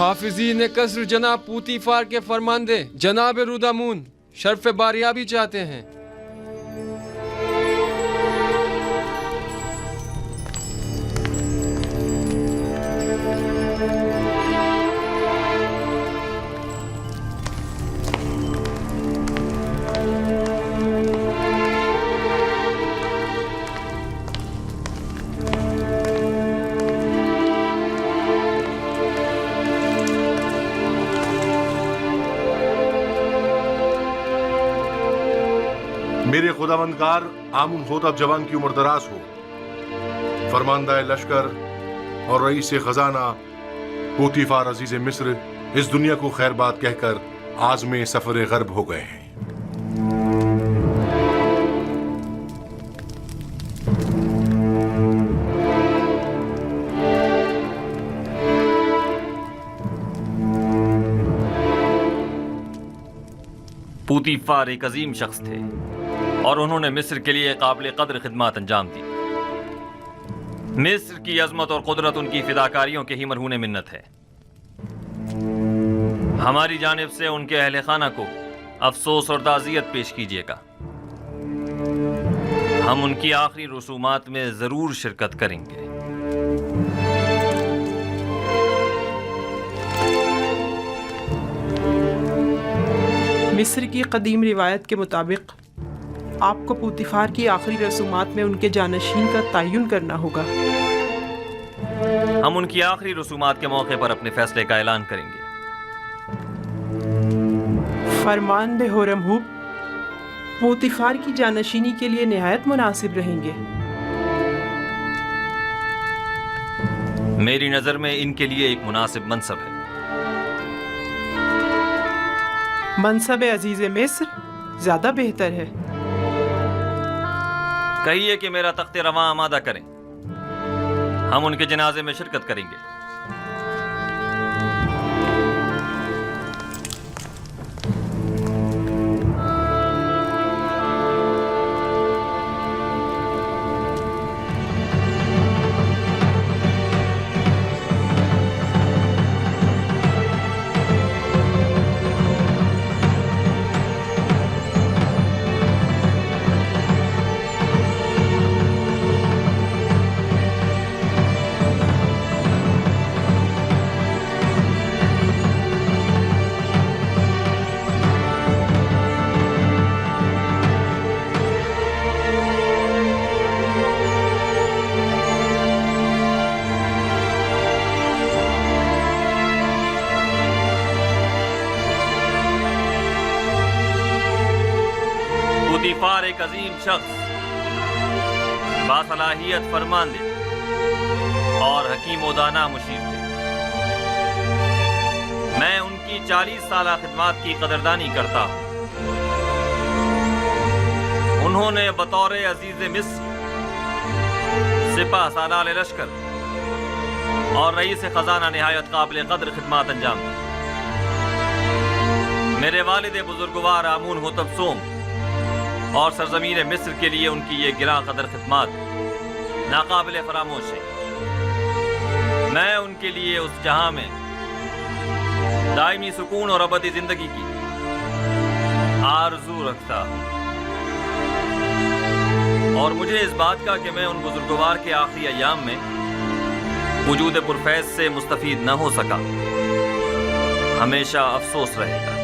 محافظین قصر جناب پوتیفار کے فرماندے جناب رودامون شرف باریابی چاہتے ہیں۔ میرے خداوندگار آمون ہوتب جوان کی عمر دراز ہو۔ فرماندہ لشکر اور رئیس خزانہ پوتیفار عزیز مصر اس دنیا کو خیر بات کہہ کر عازم سفر غرب ہو گئے ہیں۔ پوتیفار ایک عظیم شخص تھے اور انہوں نے مصر کے لیے قابل قدر خدمات انجام دی۔ مصر کی عظمت اور قدرت ان کی فداکاریوں کے ہی مرہون منت ہے۔ ہماری جانب سے ان کے اہل خانہ کو افسوس اور تعزیت پیش کیجیے گا۔ ہم ان کی آخری رسومات میں ضرور شرکت کریں گے۔ مصر کی قدیم روایت کے مطابق آپ کو پوتیفار کی آخری رسومات میں ان کے جانشین کا تعین کرنا ہوگا۔ ہم ان کی آخری رسومات کے موقع پر اپنے فیصلے کا اعلان کریں گے۔ فرمان دے ہورمہوب پوتیفار کی جانشینی کے لیے نہایت مناسب رہیں گے۔ میری نظر میں ان کے لیے ایک مناسب منصب ہے۔ منصب عزیز مصر زیادہ بہتر ہے۔ کہیے کہ میرا تخت رواں آمادہ کریں، ہم ان کے جنازے میں شرکت کریں گے۔ پوتیفار ایک عظیم شخص، باصلاحیت فرماندے اور حکیم و دانا مشیر تھے۔ میں ان کی 40 سالہ خدمات کی قدردانی کرتا ہوں۔ انہوں نے بطور عزیز مصر، سپہ سالار لشکر اور رئیس خزانہ نہایت قابل قدر خدمات انجام دی۔ میرے والد بزرگوار آمون ہوتب سوم اور سرزمین مصر کے لیے ان کی یہ گراں قدر خدمات ناقابل فراموش ہیں۔ میں ان کے لیے اس جہاں میں دائمی سکون اور ابدی زندگی کی آرزو رکھتا ہوں، اور مجھے اس بات کا کہ میں ان بزرگوار کے آخری ایام میں وجود پرفیض سے مستفید نہ ہو سکا ہمیشہ افسوس رہے گا۔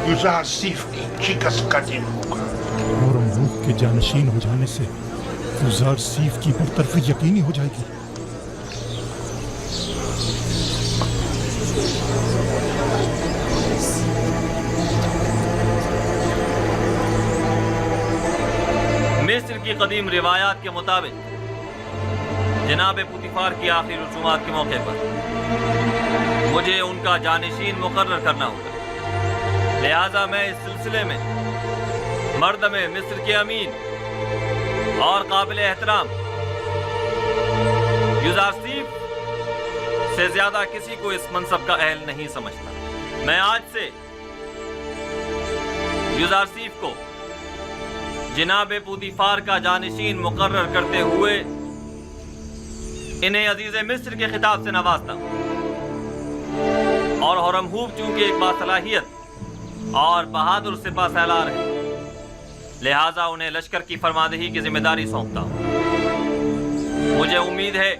یوزارسیف کی شکست کا دن ہوگا۔ ہورمہوب کے جانشین ہو جانے سے یوزارسیف کی برطرفی یقینی ہو جائے گی۔ مصر کی قدیم روایات کے مطابق جناب پوتیفار کی آخری رسومات کے موقع پر مجھے ان کا جانشین مقرر کرنا ہوگا، لہذا میں اس سلسلے میں مردم مصر کے امین اور قابل احترام یوزارسیف سے زیادہ کسی کو اس منصب کا اہل نہیں سمجھتا. میں آج سے یوزارسیف کو جناب پوتیفار کا جانشین مقرر کرتے ہوئے انہیں عزیز مصر کے خطاب سے نوازتا ہوں. اور ہورمہوب چونکہ ایک باصلاحیت اور بہادر سپہ سالار ہے، لہٰذا انہیں لشکر کی فرماندہی کی ذمہ داری سونپتا ہوں. مجھے امید ہے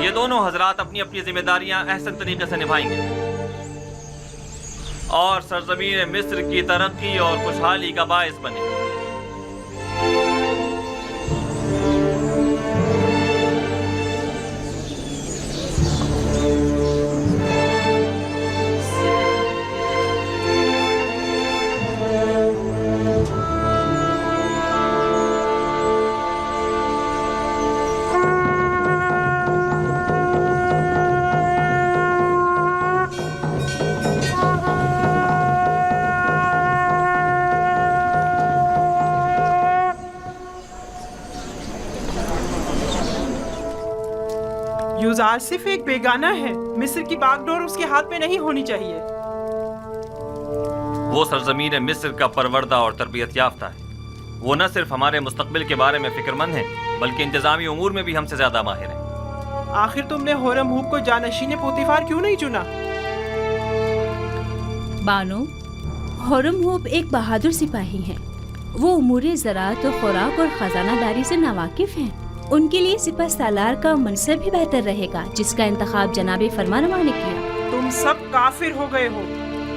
یہ دونوں حضرات اپنی اپنی ذمہ داریاں احسن طریقے سے نبھائیں گے اور سرزمین مصر کی ترقی اور خوشحالی کا باعث بنے گے. یوزارسیف ایک بیگانہ ہے. مصر کی باغ ڈور اس کے ہاتھ میں نہیں ہونی چاہیے. وہ سرزمین مصر کا پروردہ اور تربیت یافتہ ہے. وہ نہ صرف ہمارے مستقبل کے بارے میں فکر مند ہے بلکہ انتظامی امور میں بھی ہم سے زیادہ ماہر ہیں. آخر تم نے ہورمہوب کو جانشین پوتیفار کیوں نہیں چنا؟ بانو، ہورمہوب ایک بہادر سپاہی ہیں. وہ امور زراعت و خوراک اور خزانہ داری سے ناواقف ہیں. ان کے لیے سپہ سالار کا منصب ہی بہتر رہے گا جس کا انتخاب جناب فرمانروا نے کیا. تم سب کافر ہو گئے ہو،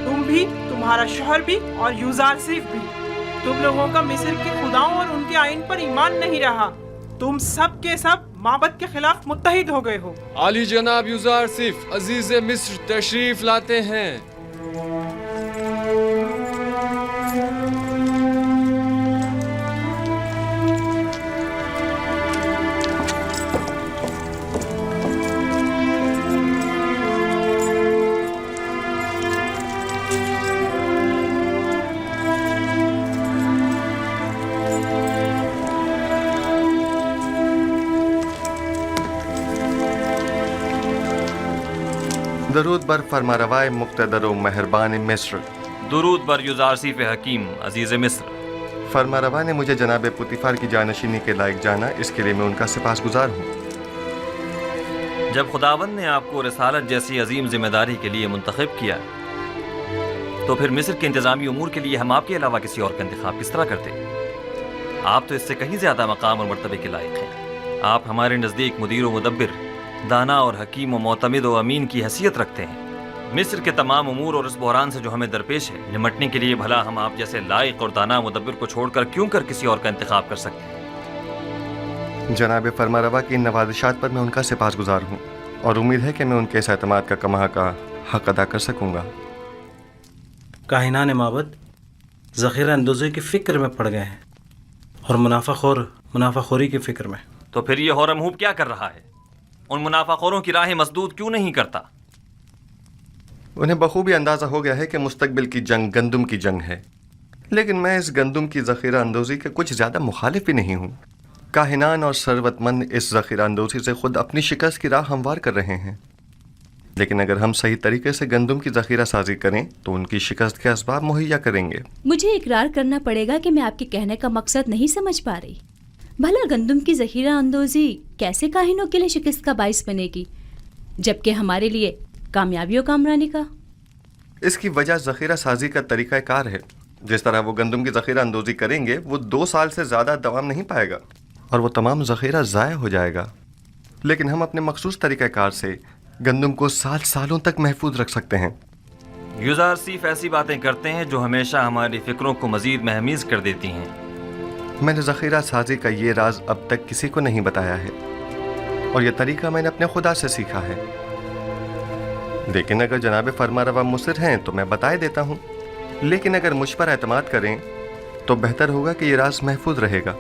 تم بھی، تمہارا شوہر بھی اور یوزارسیف بھی. تم لوگوں کا مصر کے خداؤں اور ان کے آئین پر ایمان نہیں رہا. تم سب کے سب معبد کے خلاف متحد ہو گئے ہو. عالی جناب یوزارسیف عزیز مصر تشریف لاتے ہیں. درود بر فرمانروای مقتدر و مہربان مصر. درود بر یوزارسیف حکیم عزیز مصر. فرمانروا نے مجھے جناب پوتیفار کی جانشینی کے لائق جانا، اس کے لیے میں ان کا سپاسگزار ہوں. جب خداوند نے آپ کو رسالت جیسی عظیم ذمہ داری کے لیے منتخب کیا تو پھر مصر کے انتظامی امور کے لیے ہم آپ کے علاوہ کسی اور کا انتخاب کس طرح کرتے؟ آپ تو اس سے کہیں زیادہ مقام اور مرتبے کے لائق ہیں. آپ ہمارے نزدیک مدیر و مدبر، دانا اور حکیم و معتمد و امین کی حیثیت رکھتے ہیں. مصر کے تمام امور اور اس بحران سے جو ہمیں درپیش ہے نمٹنے کے لیے بھلا ہم آپ جیسے لائق اور دانا مدبر کو چھوڑ کر کیوں کر کسی اور کا انتخاب کر سکتے ہیں؟ جناب فرمانروا کی ان نوازشات پر میں ان کا سپاسگزار ہوں اور امید ہے کہ میں ان کے اس اعتماد کا کماں کا حق ادا کر سکوں گا. کاہنان معبد ذخیرہ اندوزی کی فکر میں پڑ گئے ہیں اور منافع خوری کی فکر میں. تو پھر یہ ہورمہوب کیا کر رہا ہے؟ ان منافع خوروں کی راہیں مسدود کیوں نہیں کرتا؟ انہیں بخوبی اندازہ ہو گیا ہے کہ مستقبل کی جنگ گندم کی جنگ ہے، لیکن میں اس گندم کی ذخیرہ اندوزی کے کچھ زیادہ مخالف بھی نہیں ہوں. کاہنان اور ثروت مند اس ذخیرہ اندوزی سے خود اپنی شکست کی راہ ہموار کر رہے ہیں، لیکن اگر ہم صحیح طریقے سے گندم کی ذخیرہ سازی کریں تو ان کی شکست کے اسباب مہیا کریں گے. مجھے اقرار کرنا پڑے گا کہ میں آپ کے کہنے کا مقصد نہیں سمجھ پا رہی. بھلا گندم کی ذخیرہ اندوزی کیسے کاہنوں کے لیے شکست کا باعث بنے گی جبکہ ہمارے لیے کامیابی و کامرانی کا؟ اس کی وجہ ذخیرہ سازی کا طریقہ کار ہے. جس طرح وہ گندم کی ذخیرہ اندوزی کریں گے وہ 2 سال سے زیادہ دوام نہیں پائے گا اور وہ تمام ذخیرہ ضائع ہو جائے گا، لیکن ہم اپنے مخصوص طریقہ کار سے گندم کو سالوں تک محفوظ رکھ سکتے ہیں. یوزارسیف ایسی باتیں کرتے ہیں جو ہمیشہ ہماری فکروں کو مزید مہمیز کر دیتی ہیں. میں نے ذخیرہ سازی کا یہ راز اب تک کسی کو نہیں بتایا ہے اور یہ طریقہ میں نے اپنے خدا سے سیکھا ہے، لیکن اگر جناب فرمانروا مصر ہیں تو میں بتائے دیتا ہوں. لیکن اگر مجھ پر اعتماد کریں تو بہتر ہوگا کہ یہ راز محفوظ رہے گا.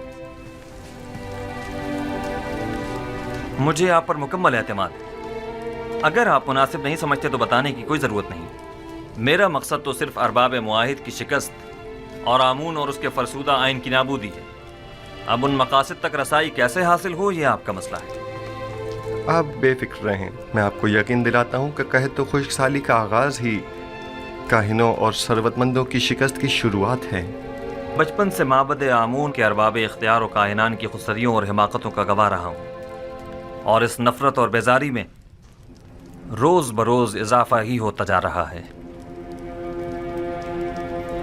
مجھے آپ پر مکمل اعتماد ہے. اگر آپ مناسب نہیں سمجھتے تو بتانے کی کوئی ضرورت نہیں. میرا مقصد تو صرف ارباب معاہد کی شکست اور آمون اور اس کے فرسودہ آئین کی نابودی ہے. اب ان مقاصد تک رسائی کیسے حاصل ہو یہ آپ کا مسئلہ ہے. آپ بے فکر رہیں، میں آپ کو یقین دلاتا ہوں کہ قحط و خشک سالی کا آغاز ہی کاہنوں اور ثروت مندوں کی شکست کی شروعات ہے۔ بچپن سے معبد آمون کے ارباب اختیار و کاہنان کی خودسریوں اور حماقتوں کا گواہ رہا ہوں، اور اس نفرت اور بیزاری میں روز بروز اضافہ ہی ہوتا جا رہا ہے۔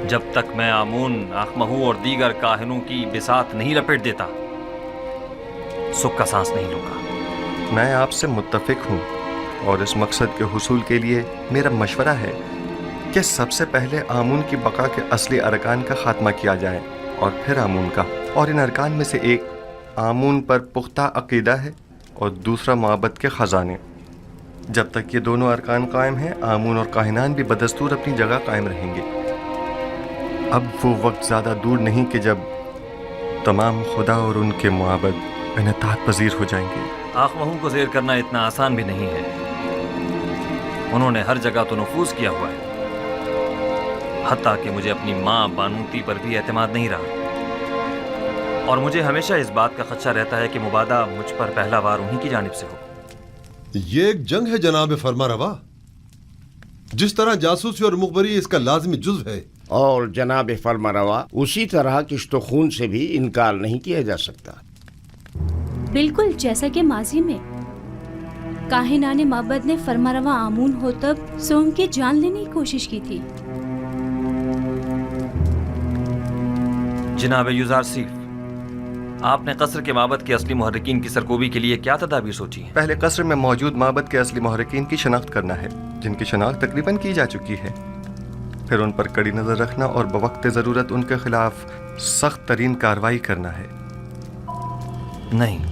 جب تک میں آمون، آخمہو اور دیگر کاہنوں کی بساط نہیں لپیٹ دیتا، سکھ کا سانس نہیں لوں گا۔ میں آپ سے متفق ہوں، اور اس مقصد کے حصول کے لیے میرا مشورہ ہے کہ سب سے پہلے آمون کی بقا کے اصلی ارکان کا خاتمہ کیا جائے، اور پھر آمون کا۔ اور ان ارکان میں سے ایک آمون پر پختہ عقیدہ ہے اور دوسرا معبد کے خزانے۔ جب تک یہ دونوں ارکان قائم ہیں، آمون اور کاہنان بھی بدستور اپنی جگہ قائم رہیں گے۔ اب وہ وقت زیادہ دور نہیں کہ جب تمام خدا اور ان کے معبد انعطاف پذیر ہو جائیں گے۔ آخمہو کو زیر کرنا اتنا آسان بھی نہیں ہے، انہوں نے ہر جگہ تو نفوذ کیا ہوا ہے، حتیٰ کہ مجھے اپنی ماں بانوتی پر بھی اعتماد نہیں رہا، اور مجھے ہمیشہ اس بات کا خدشہ رہتا ہے کہ مبادہ مجھ پر پہلا وار انہی کی جانب سے ہو۔ یہ ایک جنگ ہے جناب فرما روا، جس طرح جاسوسی اور مخبری اس کا لازمی جزو ہے، اور جناب فرما روا اسی طرح کشت و خون سے بھی انکار نہیں کیا جا سکتا۔ بالکل جیسا کہ ماضی میں کاہنان معبد نے فرماروا آمون ہوتب سوم کی جان لینے کی کوشش کی تھی۔ جناب یوزارسیف، آپ نے قصر کے معبد کے اصلی محرکین کی سرکوبی کے لیے کیا تدابیر سوچی ہیں؟ پہلے قصر میں موجود معبد کے اصلی محرکین کی شناخت کرنا ہے، جن کی شناخت تقریباً کی جا چکی ہے، پھر ان پر کڑی نظر رکھنا اور بوقت ضرورت ان کے خلاف سخت ترین کارروائی کرنا ہے۔ نہیں،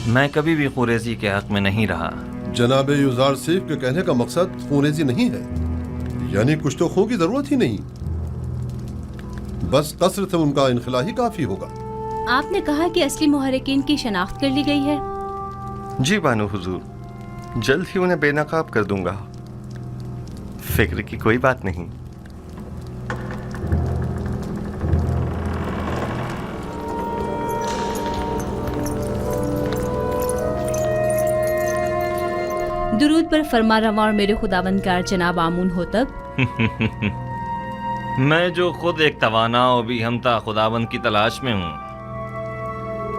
میں کبھی بھی خوریزی کے حق میں نہیں رہا۔ جناب یوزار سیف کے کہنے کا مقصد خونریزی نہیں ہے، یعنی کچھ تو خون کی ضرورت ہی نہیں، بس قصر سے ان کا انخلا ہی کافی ہوگا۔ آپ نے کہا کہ اصلی محرکین کی شناخت کر لی گئی ہے؟ جی بانو حضور، جلد ہی انہیں بے نقاب کر دوں گا، فکر کی کوئی بات نہیں۔ درود پر فرماروا اور میرے خداوندگار جناب آمون ہوتب۔ میں جو خود ایک توانا و بھی ہمتا خداوند کی تلاش میں ہوں،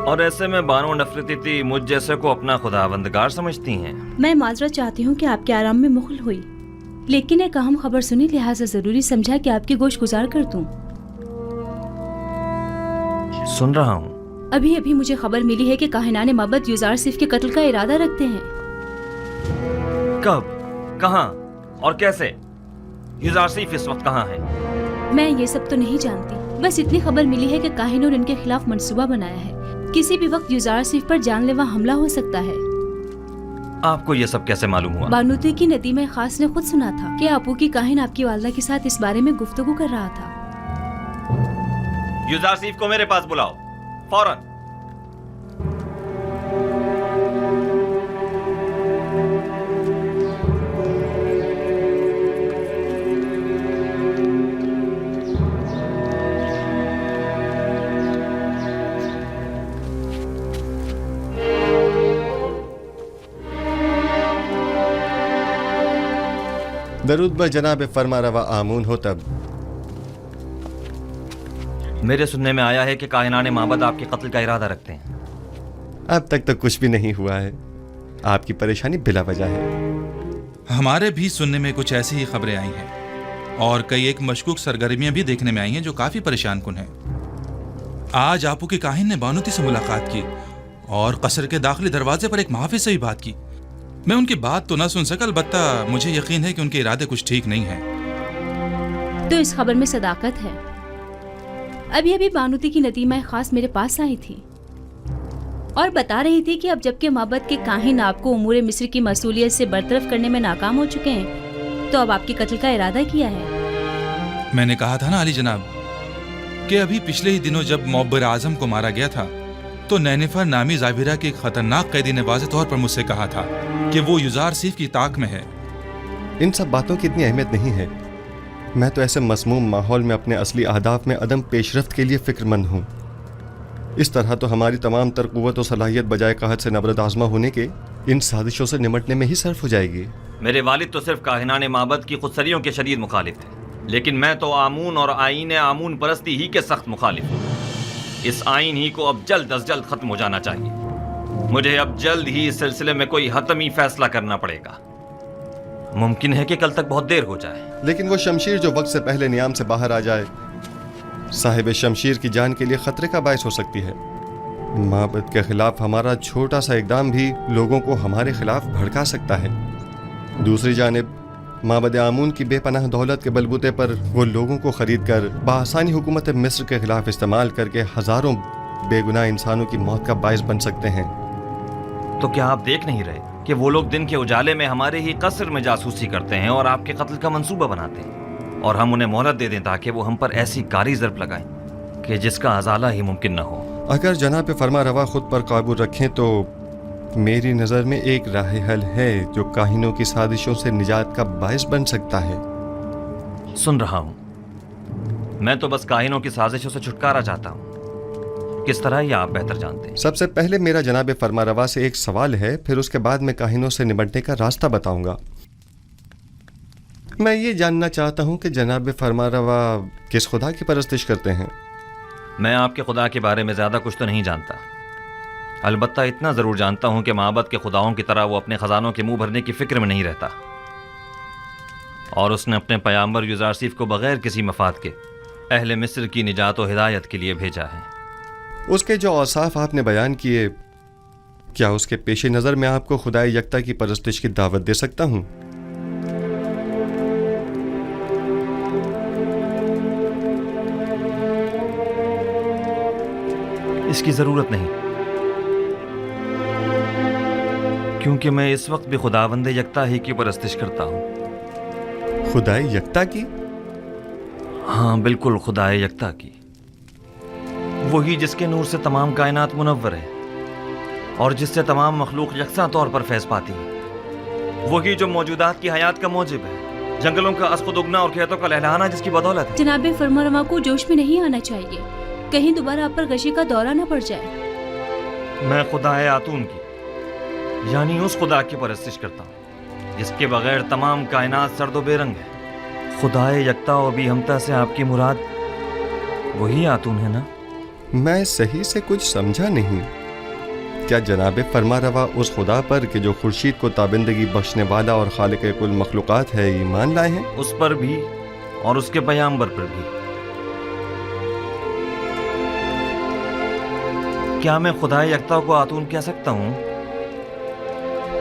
اور ایسے میں بانو نفرتی تھی مجھ جیسے کو اپنا خداوندگار سمجھتی ہیں۔ میں معذرت چاہتی ہوں کہ آپ کے آرام میں مخل ہوئی، لیکن ایک اہم خبر سنی، لہٰذا ضروری سمجھا کہ آپ کی گوش گزار کر دوں۔ سن رہا ہوں۔ ابھی ابھی مجھے خبر ملی ہے کہ کاہنان معبد یوزارسیف کے قتل کا ارادہ رکھتے ہیں۔ کب، کہاں اور کیسے؟ یوزارسیف اس وقت کہاں ہے؟ میں یہ سب تو نہیں جانتی، بس اتنی خبر ملی ہے کہ کاہنوں نے ان کے خلاف منصوبہ بنایا ہے، کسی بھی وقت یوزارسیف پر جان لیوا حملہ ہو سکتا ہے۔ آپ کو یہ سب کیسے معلوم ہوا؟ بانوتی کی ندیمہ خاص نے خود سنا تھا کہ آپو کی کاہن آپ کی والدہ کے ساتھ اس بارے میں گفتگو کر رہا تھا۔ یوزارسیف کو میرے پاس بلاؤ، فوراً۔ درود بر جناب فرماروا آمون ہوتب۔ میرے سننے میں آیا ہے کہ کاہنان معبد آپ کے قتل کا ارادہ رکھتے ہیں۔ اب تک تو کچھ بھی نہیں ہوا ہے، آپ کی پریشانی بلا وجہ ہے۔ ہمارے بھی سننے میں کچھ ایسی ہی خبریں آئی ہیں، اور کئی ایک مشکوک سرگرمیاں بھی دیکھنے میں آئی ہیں جو کافی پریشان کن ہیں۔ آج آپو کے کاہن نے بانوتی سے ملاقات کی اور قصر کے داخلی دروازے پر ایک محافظ سے بھی بات کی۔ میں ان کی بات تو نہ سن سکا، البتہ مجھے یقین ہے کہ ان کے ارادے کچھ ٹھیک نہیں ہیں۔ تو اس خبر میں صداقت ہے۔ ابھی ابھی بانوتی کی ندیمہ خاص میرے پاس آئی تھی اور بتا رہی تھی کہ اب جبکہ معبد کے کاہن آپ کو امور مصر کی مسئولیت سے برطرف کرنے میں ناکام ہو چکے ہیں، تو اب آپ کے قتل کا ارادہ کیا ہے۔ میں نے کہا تھا نا علی جناب کہ ابھی پچھلے ہی دنوں جب معبر اعظم کو مارا گیا تھا تو نینفر نامی ظاہرہ کے ایک خطرناک قیدی نے واضح طور پر مجھ سے کہا تھا کہ وہ یوزارسیف کی طاق میں ہے۔ ان سب باتوں کی اتنی اہمیت نہیں ہے، میں تو ایسے مسموم ماحول میں اپنے اصلی اہداف میں عدم پیش رفت کے لیے فکر مند ہوں۔ اس طرح تو ہماری تمام تر قوت و صلاحیت بجائے قحط سے نبرد آزما ہونے کے ان سازشوں سے نمٹنے میں ہی صرف ہو جائے گی۔ میرے والد تو صرف کاہنان معبد کی خودسریوں کے شدید مخالف تھے، لیکن میں تو آمون اور آئین آمون پرستی ہی کے سخت مخالف ہوں۔ اس آئین ہی کو اب جلد از جلد ختم ہو جانا چاہیے۔ مجھے اب جلد ہی اس سلسلے میں کوئی حتمی فیصلہ کرنا پڑے گا۔ ممکن ہے کہ کل تک بہت دیر ہو جائے، لیکن وہ شمشیر جو وقت سے پہلے نیام سے باہر آ جائے صاحب شمشیر کی جان کے لیے خطرے کا باعث ہو سکتی ہے۔ معبد کے خلاف ہمارا چھوٹا سا اقدام بھی لوگوں کو ہمارے خلاف بھڑکا سکتا ہے۔ دوسری جانب معبد آمون کی بے پناہ دولت کے بلبوتے پر وہ لوگوں کو خرید کر بآسانی حکومت مصر کے خلاف استعمال کر کے ہزاروں بے گناہ انسانوں کی موت کا باعث بن سکتے ہیں۔ تو کیا آپ دیکھ نہیں رہے کہ وہ لوگ دن کے اجالے میں ہمارے ہی قصر میں جاسوسی کرتے ہیں اور آپ کے قتل کا منصوبہ بناتے ہیں، اور ہم انہیں مہلت دے دیں تاکہ وہ ہم پر ایسی کاری ضرب لگائیں کہ جس کا ازالہ ہی ممکن نہ ہو؟ اگر جناب فرما روا خود پر قابو رکھیں تو میری نظر میں ایک راہ حل ہے جو کاہنوں کی سازشوں سے نجات کا باعث بن سکتا ہے۔ سن رہا ہوں، میں تو بس کاہنوں کی سازشوں سے چھٹکارا چاہتا ہوں۔ کس طرح یہ آپ بہتر جانتے ہیں۔ سب سے پہلے میرا جناب فرما روا سے ایک سوال ہے، پھر اس کے بعد میں کاہنوں سے نمٹنے کا راستہ بتاؤں گا۔ میں یہ جاننا چاہتا ہوں کہ جناب فرما روا کس خدا کی پرستش کرتے ہیں؟ میں آپ کے خدا کے بارے میں زیادہ کچھ تو نہیں جانتا، البتہ اتنا ضرور جانتا ہوں کہ معبد کے خداؤں کی طرح وہ اپنے خزانوں کے منہ بھرنے کی فکر میں نہیں رہتا، اور اس نے اپنے پیامبر یوزارسیف کو بغیر کسی مفاد کے اہل مصر کی نجات و ہدایت کے لیے بھیجا ہے۔ اس کے جو اوصاف آپ نے بیان کیے، کیا اس کے پیش نظر میں آپ کو خدائے یکتا کی پرستش کی دعوت دے سکتا ہوں؟ اس کی ضرورت نہیں، کیونکہ میں اس وقت بھی خداوند یکتا ہی کی پرستش کرتا ہوں۔ خدائے یکتا کی؟ ہاں بالکل، خدائے یکتا کی، وہی جس کے نور سے تمام کائنات منور ہے اور جس سے تمام مخلوق یکساں طور پر فیض پاتی ہے، وہی جو موجودات کی حیات کا موجب ہے، جنگلوں کا اسقد اگنا اور کھیتوں کا لہلہانا جس کی بدولت ہے۔ جناب فرما روا کو جوش میں نہیں آنا چاہیے، کہیں دوبارہ آپ پر غشی کا دورہ نہ پڑ جائے۔ میں خدائے آتون کی، یعنی اس خدا کی پرستش کرتا ہوں جس کے بغیر تمام کائنات سرد و بے رنگ ہے۔ خدائے یکتا و بھی ہمتا سے آپ کی مراد وہی آتون ہے نا؟ میں صحیح سے کچھ سمجھا نہیں۔ کیا جناب فرما روا اس خدا پر کہ جو خورشید کو تابندگی بخشنے والا اور خالق کل مخلوقات ہے ایمان لائے ہیں؟ اس پر بھی اور اس کے پیامبر پر بھی۔ کیا میں خدائے یکتا کو آتون کہہ سکتا ہوں؟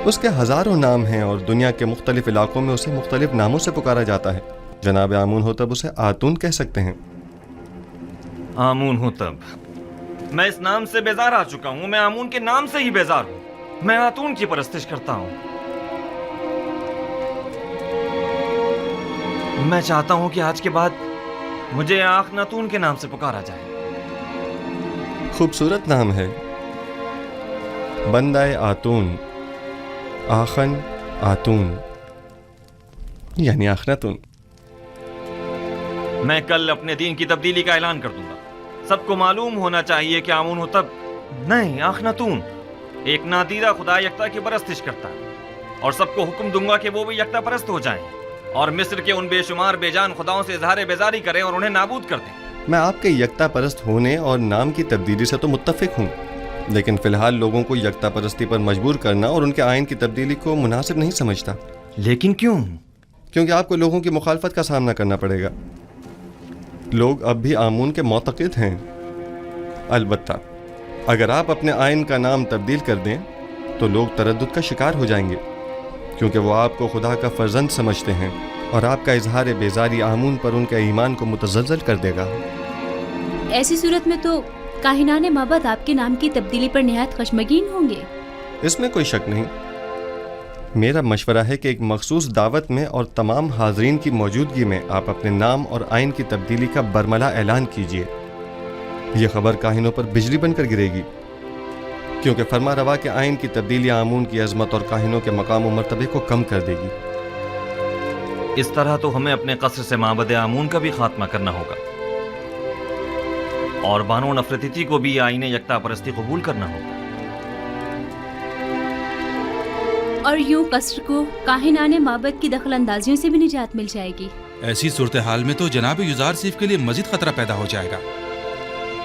اس کے ہزاروں نام ہیں اور دنیا کے مختلف علاقوں میں اسے مختلف ناموں سے پکارا جاتا ہے۔ جناب آمون ہو تب اسے آتون کہہ سکتے ہیں۔ آمون ہو تب؟ میں اس نام سے بیزار آ چکا ہوں، میں آمون کے نام سے ہی بیزار ہوں، میں آتون کی پرستش کرتا ہوں۔ میں چاہتا ہوں کہ آج کے بعد مجھے آخ ناتون کے نام سے پکارا جائے۔ خوبصورت نام ہے، بندہ آتون، آخن آتون یعنی آخناتون۔ میں کل اپنے دین کی تبدیلی کا اعلان کر دوں گا۔ سب کو معلوم ہونا چاہیے کہ آمون ہو تب نہیں، آخناتون ایک نادیدہ خدا یکتا کی پرستش کرتا ہے، اور سب کو حکم دوں گا کہ وہ بھی یکتا پرست ہو جائیں اور مصر کے ان بے شمار بے جان خداؤں سے اظہار بیزاری کریں اور انہیں نابود کر دیں۔ میں آپ کے یکتا پرست ہونے اور نام کی تبدیلی سے تو متفق ہوں، لیکن فی الحال لوگوں کو یکتا پرستی پر مجبور کرنا اور ان کے آئین کی تبدیلی کو مناسب نہیں سمجھتا۔ لیکن کیوں؟ کیونکہ آپ کو لوگوں کی مخالفت کا سامنا کرنا پڑے گا۔ لوگ اب بھی آمون کے معتقد ہیں، البتہ اگر آپ اپنے آئین کا نام تبدیل کر دیں تو لوگ تردد کا شکار ہو جائیں گے، کیونکہ وہ آپ کو خدا کا فرزند سمجھتے ہیں اور آپ کا اظہار بیزاری آمون پر ان کے ایمان کو متزلزل کر دے گا۔ ایسی صورت میں تو کاہنان معبد آپ کے نام کی تبدیلی پر نہایت خشمگین ہوں گے۔ اس میں کوئی شک نہیں۔ میرا مشورہ ہے کہ ایک مخصوص دعوت میں اور تمام حاضرین کی موجودگی میں آپ اپنے نام اور آئین کی تبدیلی کا برملا اعلان کیجیے۔ یہ خبر کاہنوں پر بجلی بن کر گرے گی، کیونکہ فرما روا کے آئین کی تبدیلی آمون کی عظمت اور کاہنوں کے مقام و مرتبے کو کم کر دے گی۔ اس طرح تو ہمیں اپنے قصر سے معبد آمون کا بھی خاتمہ کرنا ہوگا۔ اور بانو نفرتیتی کو بھی آئین یکتا پرستی قبول کرنا ہوگا. اور یوں قصر کو کاہنان معبد کی دخل اندازیوں سے بھی نجات مل جائے گی. ایسی صورتحال میں تو جناب یوزارسیف کے لیے مزید خطرہ پیدا ہو جائے گا،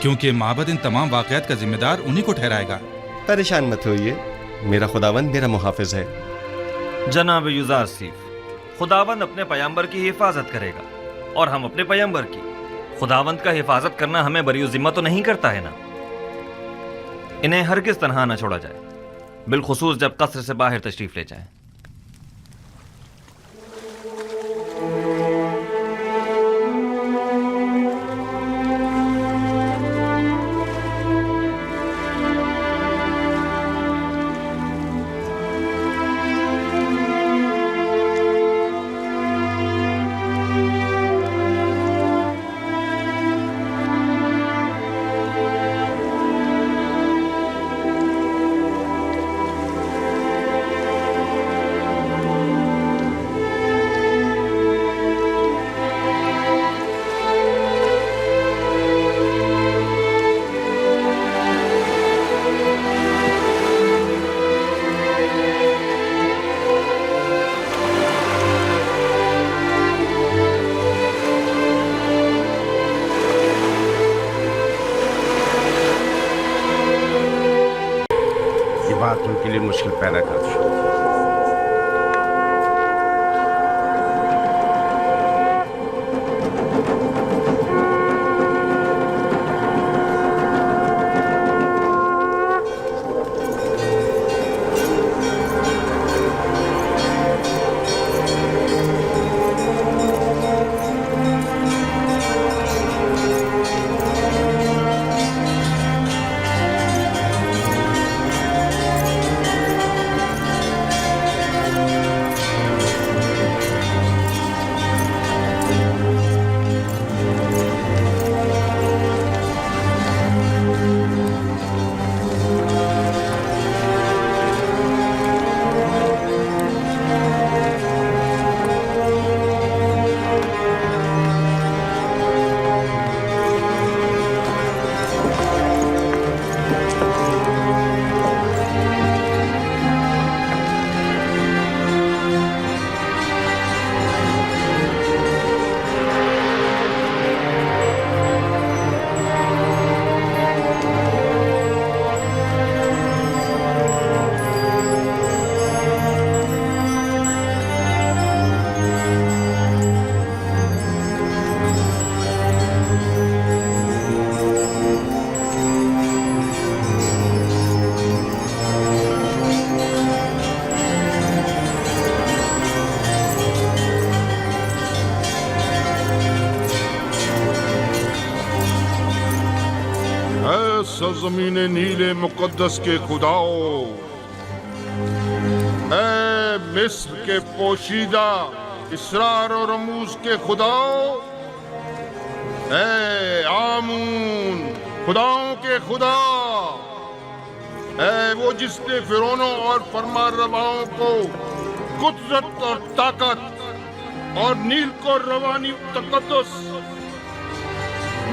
کیونکہ معبد ان تمام واقعات کا ذمہ دار انہی کو ٹھہرائے گا. پریشان مت ہوئیے، میرا خداوند میرا محافظ ہے. جناب یوزارسیف، خداوند اپنے پیامبر کی حفاظت کرے گا اور ہم اپنے پیامبر کی. خداوند کا حفاظت کرنا ہمیں بری ذمہ تو نہیں کرتا ہے نا. انہیں ہرگز تنہا نہ چھوڑا جائے، بالخصوص جب قصر سے باہر تشریف لے جائیں. بات ان کے لیے مشکل پیدا کرتی. سرزمین نیل مقدس کے خداؤ، اے مصر کے پوشیدہ اسرار اور رموز کے خداؤ، اے آمون خداؤں کے خدا، اے وہ جس نے فرعونوں اور فرما رواؤں کو قدرت اور طاقت اور نیل کو روانی تقدس،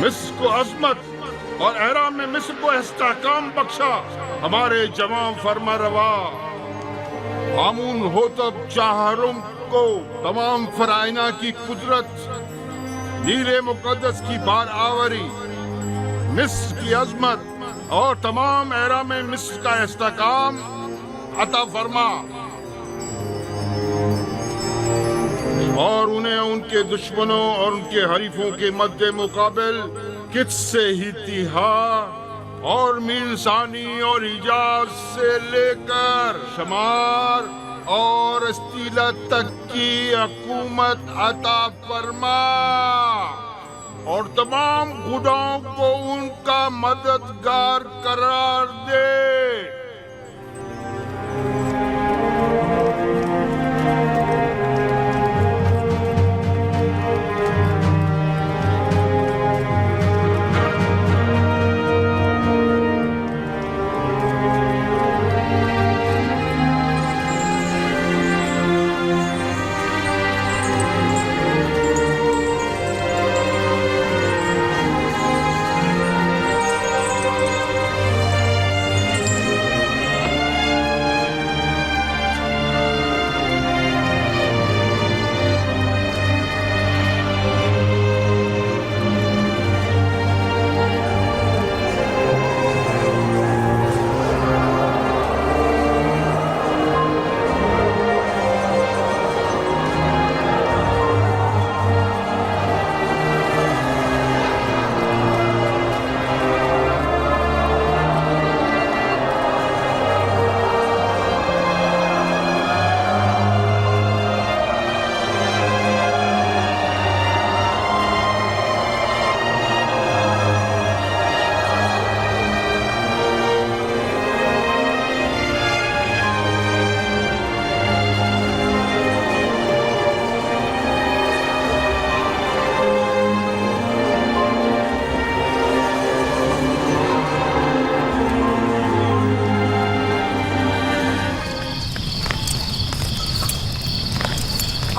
مصر کو عظمت اور احرام میں مصر کو استحکام بخشا. ہمارے جوان فرما روا آمون ہوتب چاہرم کو تمام فرائنہ کی قدرت، نیل مقدس کی بار آوری، مصر کی عظمت اور تمام احرام مصر کا استحکام عطا فرما، اور انہیں ان کے دشمنوں اور ان کے حریفوں کے مد مقابل کت سے ہی تیہا اور میل ثانی اور حجاز سے لے کر شمار اور استیلا تک کی حکومت عطا فرما، اور تمام خداؤں کو ان کا مددگار قرار دے.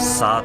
7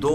2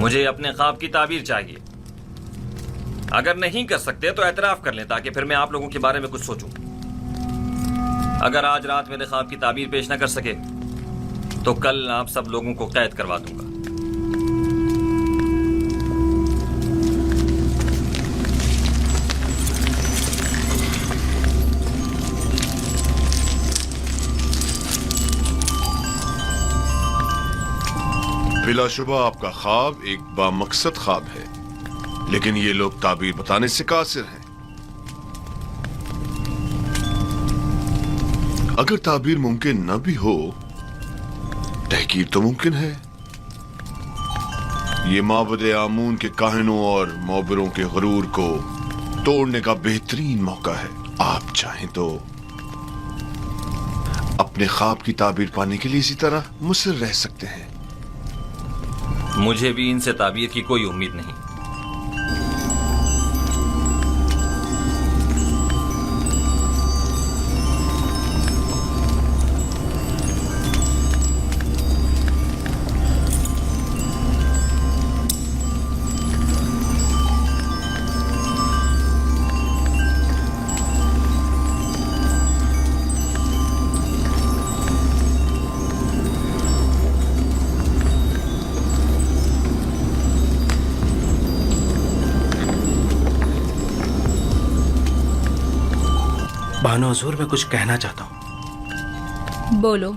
مجھے اپنے خواب کی تعبیر چاہیے. اگر نہیں کر سکتے تو اعتراف کر لیں تاکہ پھر میں آپ لوگوں کے بارے میں کچھ سوچوں. اگر آج رات میرے خواب کی تعبیر پیش نہ کر سکے تو کل آپ سب لوگوں کو قید کروا دوں گا. بلا شبہ آپ کا خواب ایک بامقصد خواب ہے، لیکن یہ لوگ تعبیر بتانے سے قاصر ہیں. اگر تعبیر ممکن نہ بھی ہو، تحقیق تو ممکن ہے. یہ معبد آمون کے کاہنوں اور معبروں کے غرور کو توڑنے کا بہترین موقع ہے. آپ چاہیں تو اپنے خواب کی تعبیر پانے کے لیے اسی طرح مصر رہ سکتے ہیں. مجھے بھی ان سے تعبیر کی کوئی امید نہیں. بانو حضور، میں کچھ کہنا چاہتا ہوں. بولو.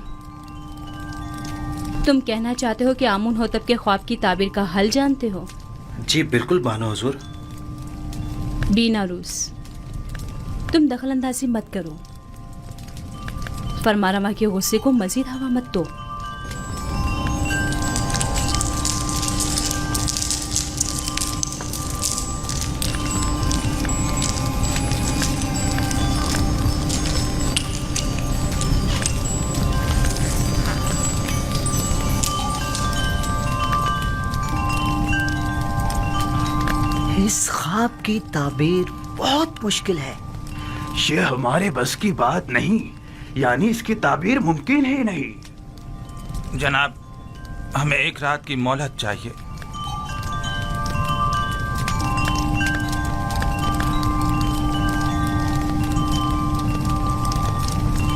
تم کہنا چاہتے ہو کہ آمون ہوتب کے خواب کی تعبیر کا حل جانتے ہو؟ جی بالکل بانو حضور. بینا روس، تم دخل اندازی مت کرو. فرما روا کے غصے کو مزید ہوا مت دو. اس خواب کی تعبیر بہت مشکل ہے. یہ ہمارے بس کی بات نہیں، یعنی اس کی تعبیر ممکن ہی نہیں. جناب، ہمیں ایک رات کی مہلت چاہیے.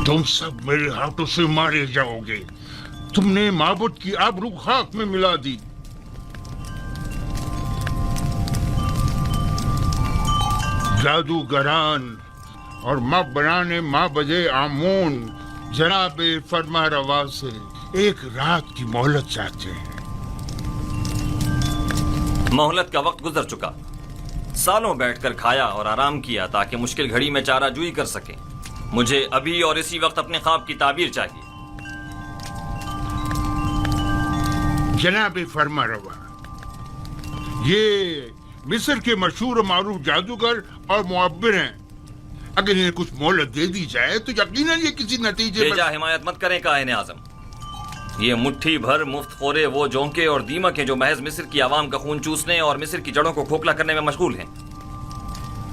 تم سب میرے ہاتھوں سے مارے جاؤ گے. تم نے معبود کی آبرو خاک میں ملا دی. جادوگران اور معبران معبد آمون جناب فرما روا سے ایک رات کی مہلت چاہتے ہیں. مہلت کا وقت گزر چکا. سالوں بیٹھ کر کھایا اور آرام کیا تاکہ مشکل گھڑی میں چارہ جوئی کر سکیں. مجھے ابھی اور اسی وقت اپنے خواب کی تعبیر چاہیے. جناب فرما روا، یہ مصر کے مشہور و معروف جادوگر اور معبر ہیں. اگر انہیں کچھ مہلت دے دی جائے تو یقیناً یہ کسی نتیجے بے جا حمایت مت کریں کاہن اعظم. یہ مٹھی بھر مفت خورے وہ جونکے اور دیمک ہیں جو محض مصر کی عوام کا خون چوسنے اور مصر کی جڑوں کو کھوکھلا کرنے میں مشغول ہیں.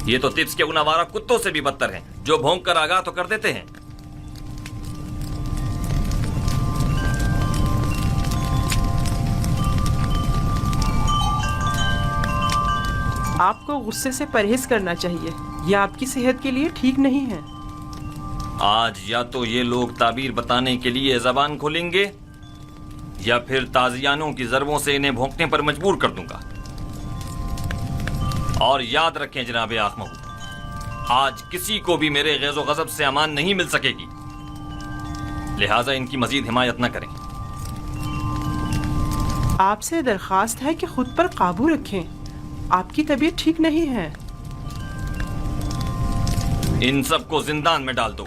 یہ تو طبس کے ان آوارہ کتوں سے بھی بدتر ہیں جو بھونک کر آگاہ تو کر دیتے ہیں. آپ کو غصے سے پرہیز کرنا چاہیے. یہ آپ کی صحت کے لیے ٹھیک نہیں ہے. آج یا تو یہ لوگ تعبیر بتانے کے لیے زبان کھولیں گے یا پھر تازیانوں کی ضربوں سے انہیں بھونکنے پر مجبور کر دوں گا. اور یاد رکھیں جناب آخمہو، آج کسی کو بھی میرے غیظ و غضب سے امان نہیں مل سکے گی، لہٰذا ان کی مزید حمایت نہ کریں. آپ سے درخواست ہے کہ خود پر قابو رکھیں. آپ کی طبیعت ٹھیک نہیں ہے. ان سب کو زندان میں ڈال دو.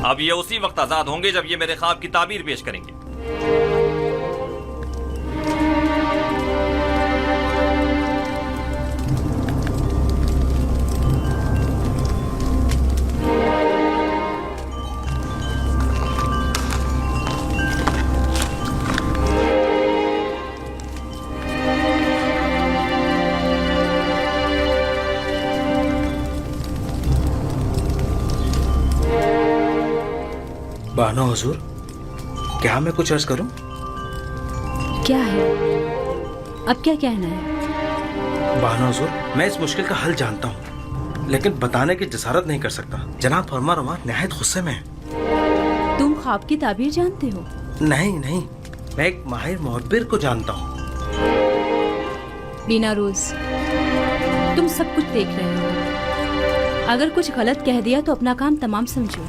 اب یہ اسی وقت آزاد ہوں گے جب یہ میرے خواب کی تعبیر پیش کریں گے. بانو حضور، کیا میں کچھ عرض کروں؟ کیا ہے؟ اب کیا کہنا ہے؟ بانو حضور، میں اس مشکل کا حل جانتا ہوں، لیکن بتانے کی جسارت نہیں کر سکتا۔ جناب فرما روا نہایت غصے میں ہیں۔ تم خواب کی تعبیر جانتے ہو؟ نہیں، میں ایک ماہر معبر کو جانتا ہوں۔ بینا روز، تم سب کچھ دیکھ رہے ہو، اگر کچھ غلط کہہ دیا تو اپنا کام تمام سمجھو۔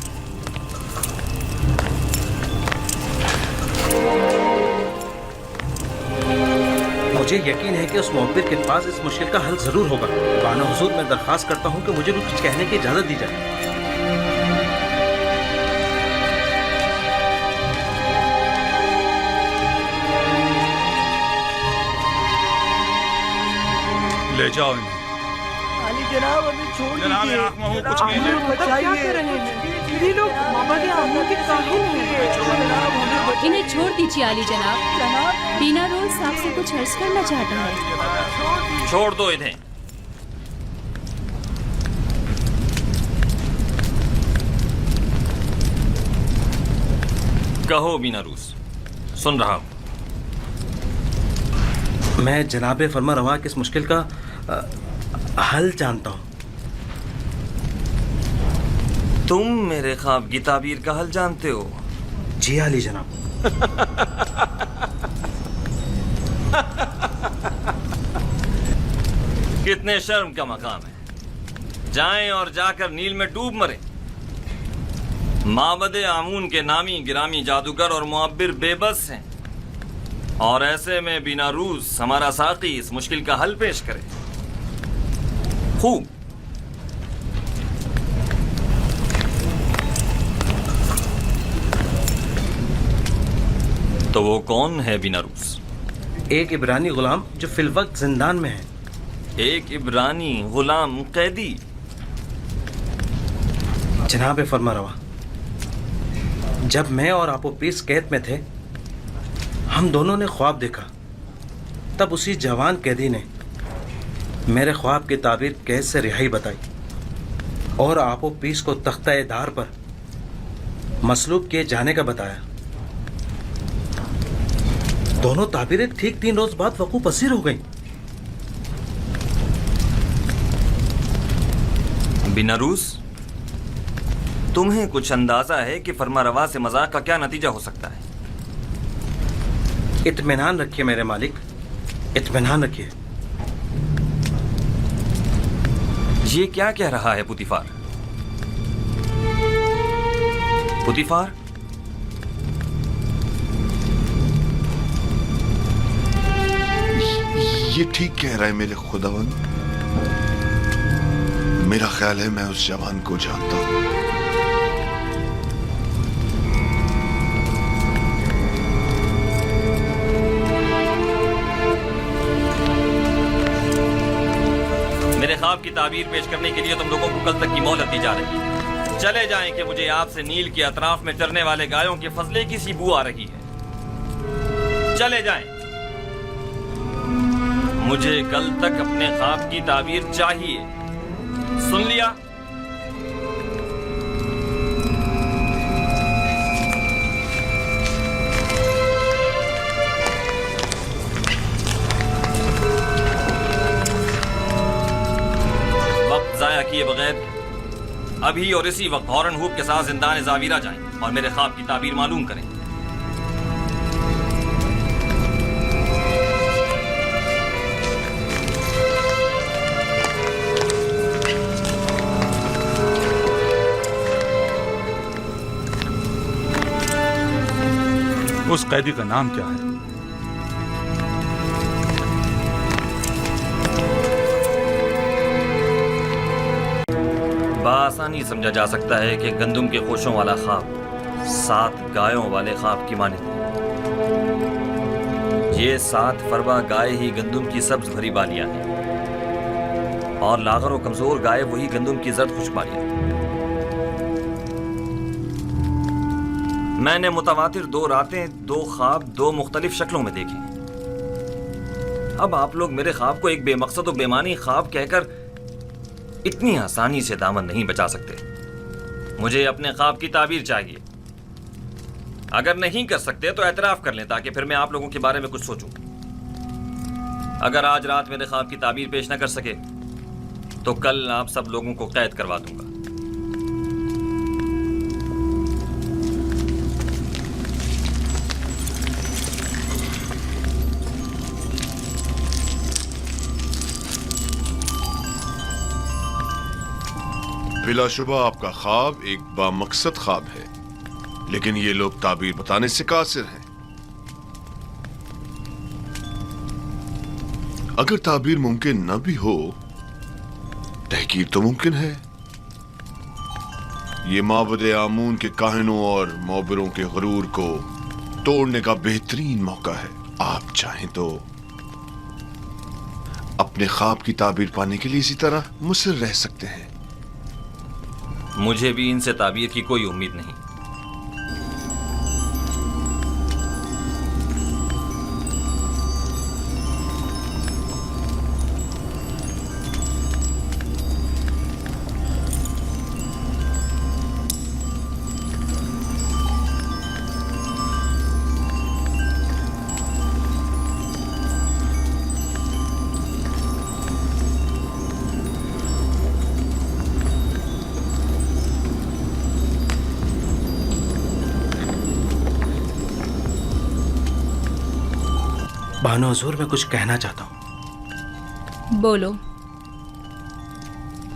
مجھے یقین ہے کہ اس معبر کے پاس اس مشکل کا حل ضرور ہوگا۔ بانو حضور، میں درخواست کرتا ہوں کہ مجھے بھی کچھ کہنے کی اجازت دی جائے۔ لے جاؤ انہیں۔ جناب ہمیں چھوڑ دیجیے، کچھ کیجیے۔ کیا کر رہے ہیں یہ لوگ؟ مابد آمون کے کاہن ہیں۔ انہیں چھوڑ دیجیے عالی جناب۔ بینا روز آپ سے کچھ عرض کرنا چاہتا ہے۔ چھوڑ دو انہیں۔ کہو بینا روز، سن رہا ہوں۔ میں جناب فرما روا کی اس مشکل کا حل جانتا ہوں۔ تم میرے خواب کی تعبیر کا حل جانتے ہو؟ جی علی جناب۔ کتنے شرم کا مقام ہے، جائیں اور جا کر نیل میں ڈوب مریں۔ معبد آمون کے نامی گرامی جادوگر اور معبر بے بس ہیں، اور ایسے میں بینا روز ہمارا ساقی اس مشکل کا حل پیش کرے۔ خوب، تو وہ کون ہے بینا روز؟ ایک عبرانی غلام جو فی الوقت زندان میں ہے۔ ایک عبرانی غلام قیدی؟ جناب فرما روا، جب میں اور آپو پیس قید میں تھے، ہم دونوں نے خواب دیکھا۔ تب اسی جوان قیدی نے میرے خواب کی تعبیر قید سے رہائی بتائی اور آپو پیس کو تختہ دار پر مصلوب کیے جانے کا بتایا۔ دونوں تعبیریں ٹھیک 3 روز بعد وقوع پذیر ہو گئیں۔ بینا روز، تمہیں کچھ اندازہ ہے کہ فرما روا سے مذاق کا کیا نتیجہ ہو سکتا ہے؟ اطمینان رکھیے میرے مالک، اطمینان رکھیے۔ یہ کیا کہہ رہا ہے پوتیفار؟ پوتیفار، یہ ٹھیک کہہ رہا ہے میرے خداوند۔ میرا خیال ہے میں اس جوان کو جانتا ہوں۔ میرے خواب کی تعبیر پیش کرنے کے لیے تم لوگوں کو کل تک کی مہلت دی جا رہی ہے۔ چلے جائیں کہ مجھے آپ سے نیل کے اطراف میں چرنے والے گایوں کے فضلے کی سی بو آ رہی ہے۔ چلے جائیں، مجھے کل تک اپنے خواب کی تعبیر چاہیے۔ سن لیا؟ وقت ضائع کیے بغیر ابھی اور اسی وقت ہارن ہوپ کے ساتھ زندان زاویرہ جائیں اور میرے خواب کی تعبیر معلوم کریں۔ اس قیدی کا نام کیا ہے؟ بآسانی سمجھا جا سکتا ہے کہ گندم کے خوشوں والا خواب 7 گایوں والے خواب کی مانند ہے۔ یہ 7 فربا گائے ہی گندم کی سبز بھری بالیاں ہیں، اور لاغر و کمزور گائے وہی گندم کی زرد خشک بالیاں۔ میں نے متواتر 2 راتیں 2 خواب 2 مختلف شکلوں میں دیکھے۔ اب آپ لوگ میرے خواب کو ایک بے مقصد و بے معنی خواب کہہ کر اتنی آسانی سے دامن نہیں بچا سکتے۔ مجھے اپنے خواب کی تعبیر چاہیے۔ اگر نہیں کر سکتے تو اعتراف کر لیں تاکہ پھر میں آپ لوگوں کے بارے میں کچھ سوچوں. اگر آج رات میرے خواب کی تعبیر پیش نہ کر سکے تو کل آپ سب لوگوں کو قید کروا دوں گا. بلا شبہ آپ کا خواب ایک بامقصد خواب ہے، لیکن یہ لوگ تعبیر بتانے سے قاصر ہیں. اگر تعبیر ممکن نہ بھی ہو، تحقیق تو ممکن ہے. یہ معبد آمون کے کاہنوں اور معبروں کے غرور کو توڑنے کا بہترین موقع ہے. آپ چاہیں تو اپنے خواب کی تعبیر پانے کے لیے اسی طرح مصر رہ سکتے ہیں. مجھے بھی ان سے تعبیر کی کوئی امید نہیں. بانو حضور، میں کچھ کہنا چاہتا ہوں. بولو.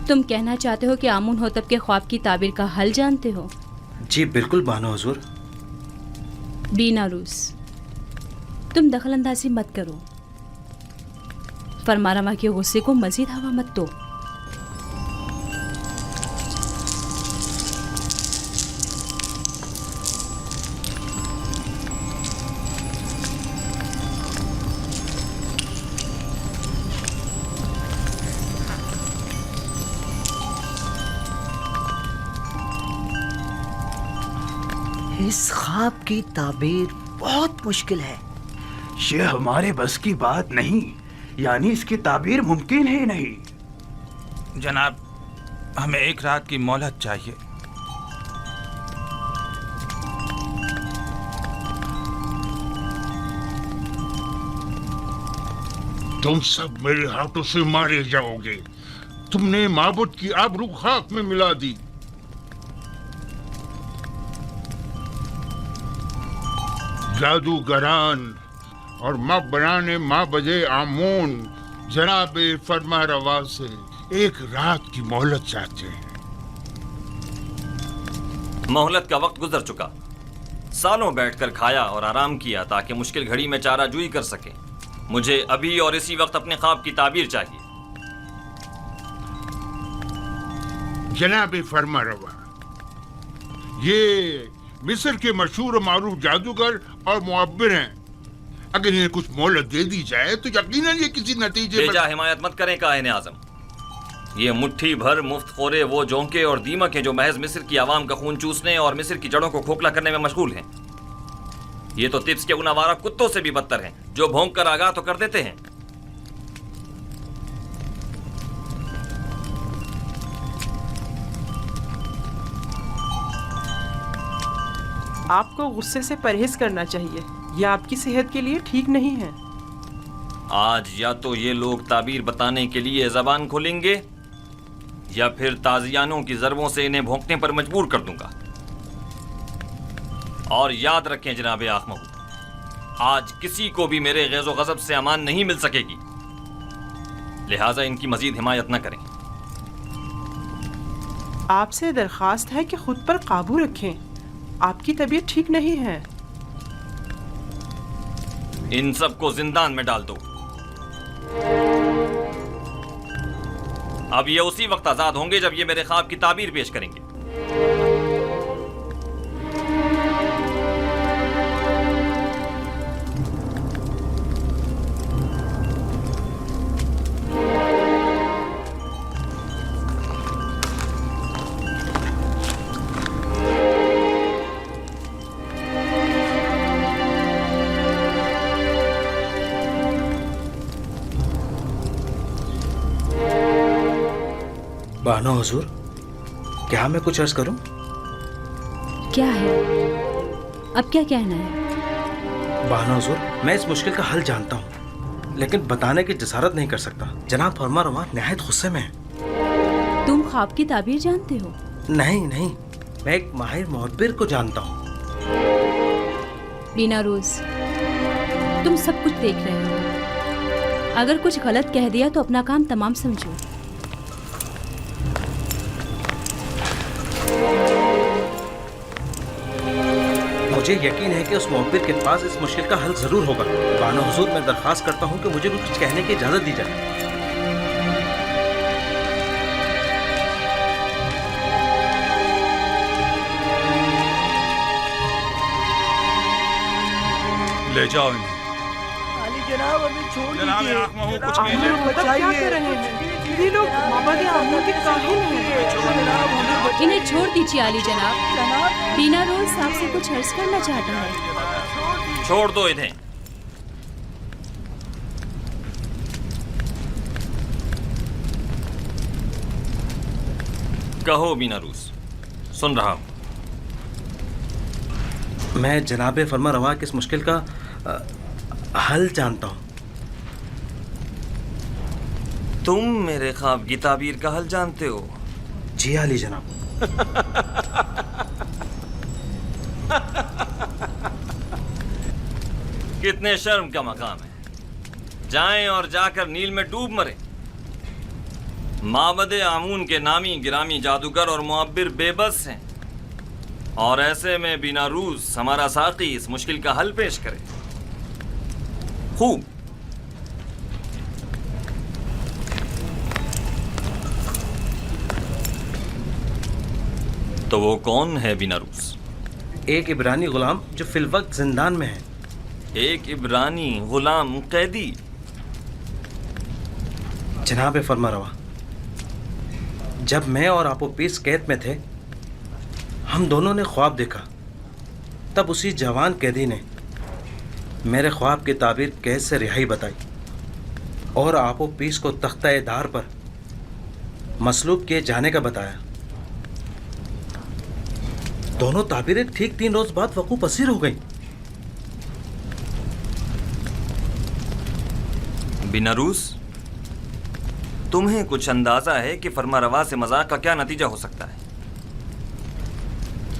تم کہنا چاہتے ہو کہ آمون ہوتب کے خواب کی تعبیر کا حل جانتے ہو؟ جی بالکل بانو حضور. بیناروس، تم دخل اندازی مت کرو. فرمانروا کے غصے کو مزید ہوا مت دو. اس خواب کی تعبیر بہت مشکل ہے. یہ ہمارے بس کی بات نہیں، یعنی اس کی تعبیر ممکن ہی نہیں. جناب، ہمیں ایک رات کی مہلت چاہیے. تم سب میرے ہاتھوں سے مارے جاؤ گے. تم نے معبود کی آبرو خاک میں ملا دی. جادوگران اور معبران معبد آمون جناب فرما روا سے ایک رات کی مہلت چاہتے ہیں. مہلت کا وقت گزر چکا. سالوں بیٹھ کر کھایا اور آرام کیا تاکہ مشکل گھڑی میں چارہ جوئی کر سکے. مجھے ابھی اور اسی وقت اپنے خواب کی تعبیر چاہیے. جناب فرما روا، یہ مصر کے مشہور و معروف جادوگر اور معبر ہیں. اگر انہیں کچھ مہلت دے دی جائے تو یقیناً یہ کسی نتیجے بے جا حمایت مت کریں کاہن اعظم. یہ مٹھی بھر مفت خورے وہ جونکے اور دیمک ہیں جو محض مصر کی عوام کا خون چوسنے اور مصر کی جڑوں کو کھوکھلا کرنے میں مشغول ہیں. یہ تو طبس کے ان آوارہ کتوں سے بھی بدتر ہیں جو بھونک کر آگاہ تو کر دیتے ہیں. آپ کو غصے سے پرہیز کرنا چاہیے. یہ آپ کی صحت کے لیے ٹھیک نہیں ہے. آج یا تو یہ لوگ تعبیر بتانے کے لیے زبان کھولیں گے یا پھر تازیانوں کی ضربوں سے انہیں بھونکنے پر مجبور کر دوں گا. اور یاد رکھیں جناب آخمہو، آج کسی کو بھی میرے غیظ و غضب سے امان نہیں مل سکے گی، لہٰذا ان کی مزید حمایت نہ کریں. آپ سے درخواست ہے کہ خود پر قابو رکھیں. آپ کی طبیعت ٹھیک نہیں ہے. ان سب کو زندان میں ڈال دو. اب یہ اسی وقت آزاد ہوں گے جب یہ میرے خواب کی تعبیر پیش کریں گے. بانو حضور، کیا میں کچھ عرض کروں؟ کیا ہے؟ اب کیا کہنا ہے؟ بانو حضور، میں اس مشکل کا حل جانتا ہوں، لیکن بتانے کی جسارت نہیں کر سکتا۔ جناب فرما روا نہایت غصے میں ہیں۔ تم خواب کی تعبیر جانتے ہو؟ نہیں نہیں، میں ایک ماہر معبر کو جانتا ہوں۔ بینا روز، تم سب کچھ دیکھ رہے ہو، اگر کچھ غلط کہہ دیا تو اپنا کام تمام سمجھو۔ مجھے یقین ہے کہ اس معبر کے پاس اس مشکل کا حل ضرور ہوگا۔ بانو حضور، میں درخواست کرتا ہوں کہ مجھے بھی کچھ کہنے کی اجازت دی جائے۔ لے جاؤ انہیں۔ علی جناب ہمیں چھوڑ دیجیے، کچھ کیجیے۔ کیا کر رہے ہیں یہ لوگ؟ معبد آمون کے کاہن ہیں۔ انہیں چھوڑ دیجیے علی جناب، بینا روز آپ سے کچھ عرض کرنا چاہتا ہے۔ چھوڑ دو انہیں۔ کہو بینا روز، سن رہا ہوں۔ میں جناب فرما روا کی اس مشکل کا حل جانتا ہوں۔ تم میرے خواب کی تعبیر کا حل جانتے ہو؟ جی علی جناب۔ کتنے شرم کا مقام ہے، جائیں اور جا کر نیل میں ڈوب مریں۔ معبد آمون کے نامی گرامی جادوگر اور معبر بے بس ہیں، اور ایسے میں بینا روز ہمارا ساقی اس مشکل کا حل پیش کرے۔ خوب، تو وہ کون ہے بینا روز؟ ایک عبرانی غلام جو فی الوقت زندان میں ہے۔ ایک عبرانی غلام قیدی؟ جناب فرما روا، جب میں اور آپ پیس قید میں تھے، ہم دونوں نے خواب دیکھا۔ تب اسی جوان قیدی نے میرے خواب کی تعبیر قید سے رہائی بتائی اور آپ پیس کو تختہ دار پر مصلوب کیے جانے کا بتایا۔ دونوں تعبیریں ٹھیک 3 روز بعد وقوع پذیر ہو گئیں۔ بینا روز، تمہیں کچھ اندازہ ہے کہ فرما روا سے مذاق کا کیا نتیجہ ہو سکتا ہے؟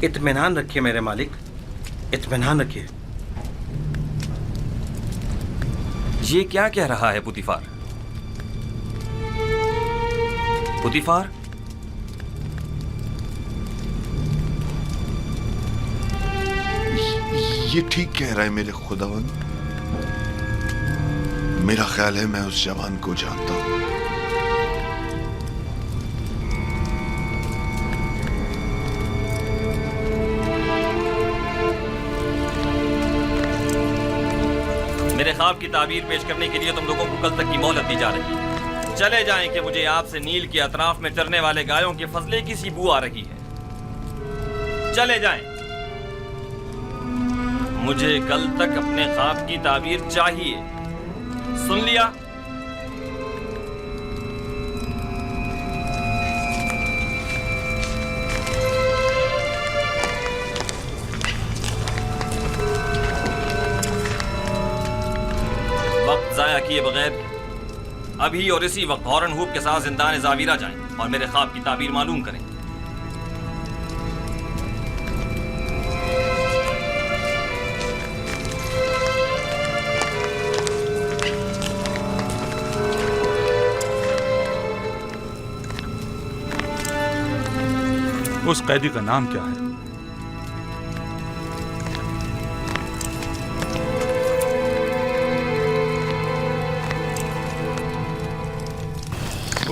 اطمینان رکھیے میرے مالک، اطمینان رکھیے۔ یہ کیا کہہ رہا ہے پوتیفار؟ پوتیفار، یہ ٹھیک کہہ رہا ہے میرے خداوند۔ میرا خیال ہے میں اس جوان کو جانتا ہوں۔ میرے خواب کی تعبیر پیش کرنے کے لیے تم لوگوں کو کل تک کی مہلت دی جا رہی ہے۔ چلے جائیں کہ مجھے آپ سے نیل کے اطراف میں چرنے والے گایوں کے فضلے کی سی بو آ رہی ہے۔ چلے جائیں، مجھے کل تک اپنے خواب کی تعبیر چاہیے۔ سن لیا؟ وقت ضائع کیے بغیر ابھی اور اسی وقت ہارن ہوپ کے ساتھ زندان زاویرہ جائیں اور میرے خواب کی تعبیر معلوم کریں۔ اس قیدی کا نام کیا ہے؟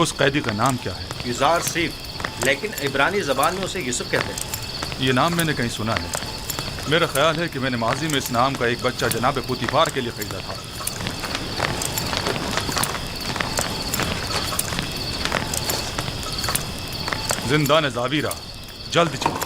اس قیدی کا نام کیا ہے؟ یوزار سیف، لیکن عبرانی زبان میں اسے یوسف کہتے ہیں۔ یہ نام میں نے کہیں سنا ہے۔ میرا خیال ہے کہ میں نے ماضی میں اس نام کا ایک بچہ جناب پوتیفار کے لیے خریدا تھا۔ زندان زاویرہ، جلد چلو۔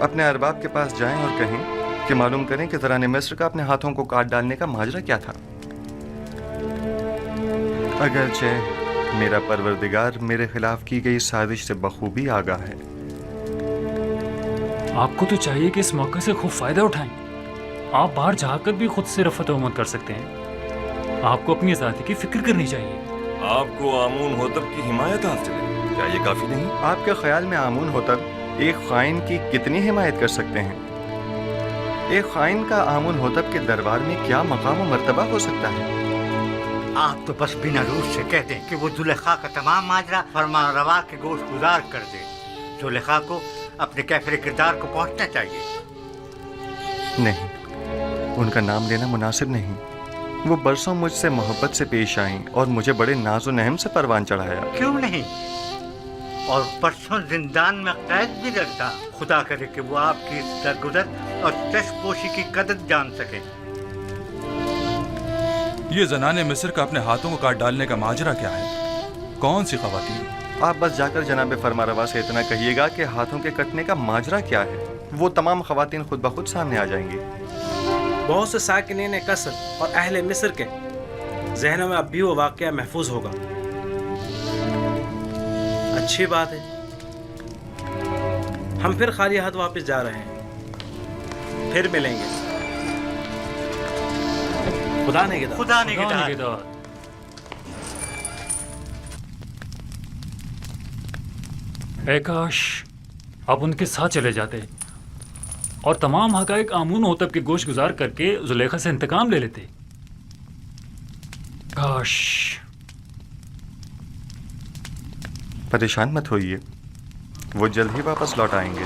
اپنے ارباب کے پاس جائیں اور کہیں کہ معلوم کریں کہ زران مصر کا اپنے ہاتھوں کو کاٹ ڈالنے کا ماجرا کیا تھا۔ اگرچہ میرا پروردگار میرے خلاف کی گئی سازش سے بخوبی آگاہ ہے۔ آپ کو تو چاہیے کہ اس موقع سے خوب فائدہ اٹھائیں۔ آپ باہر جا کر بھی خود سے رفت امت کر سکتے ہیں۔ آپ کو اپنی آزادی کی فکر کرنی چاہیے۔ آپ کو آمون ہوتب کی حمایت حاصل ہے، کیا یہ کافی نہیں؟ آپ کے خیال میں آمون ہوتب ایک خائن کی کتنی حمایت کر سکتے ہیں؟ ایک خائن کا آمون ہوتب کے دربار میں کیا مقام و مرتبہ ہو سکتا ہے؟ آپ تو بس بنا روز سے کہہ دیں کہ وہ زلیخا کا تمام ماجرا فرمان روا کے گوش گزار کر دے۔ زلیخا کو اپنے کیفر کردار کو پہنچنا چاہیے۔ نہیں، ان کا نام لینا مناسب نہیں۔ وہ برسوں مجھ سے محبت سے پیش آئیں اور مجھے بڑے ناز و نہم سے پروان چڑھایا۔ کیوں نہیں؟ اور پرسوں زندان میں قید بھی رکھتا۔ خدا کرے کہ وہ آپ کی درگزر اور چشم پوشی کی قدر جان سکے۔ یہ زنان مصر کا اپنے ہاتھوں کو کاٹ ڈالنے کا ماجرا کیا ہے؟ کون سی خواتین؟ آپ بس جا کر جناب فرمانروا سے اتنا کہیے گا کہ ہاتھوں کے کٹنے کا ماجرا کیا ہے، وہ تمام خواتین خود بخود سامنے آ جائیں گی۔ بہت سے ساکنین قصر اور اہل مصر کے ذہنوں میں اب بھی وہ واقعہ محفوظ ہوگا۔ اچھی بات ہے، ہم پھر خالی ہاتھ واپس جا رہے ہیں، پھر ملیں گے۔ خدا نگہدار۔ خدا نگہدار۔ اے کاش آپ ان کے ساتھ چلے جاتے اور تمام حقائق آمون ہوتب کے گوش گزار کر کے زلیخا سے انتقام لے لیتے۔ کاش۔ پریشان مت ہوئیے، وہ جلد ہی واپس لوٹ آئیں گے۔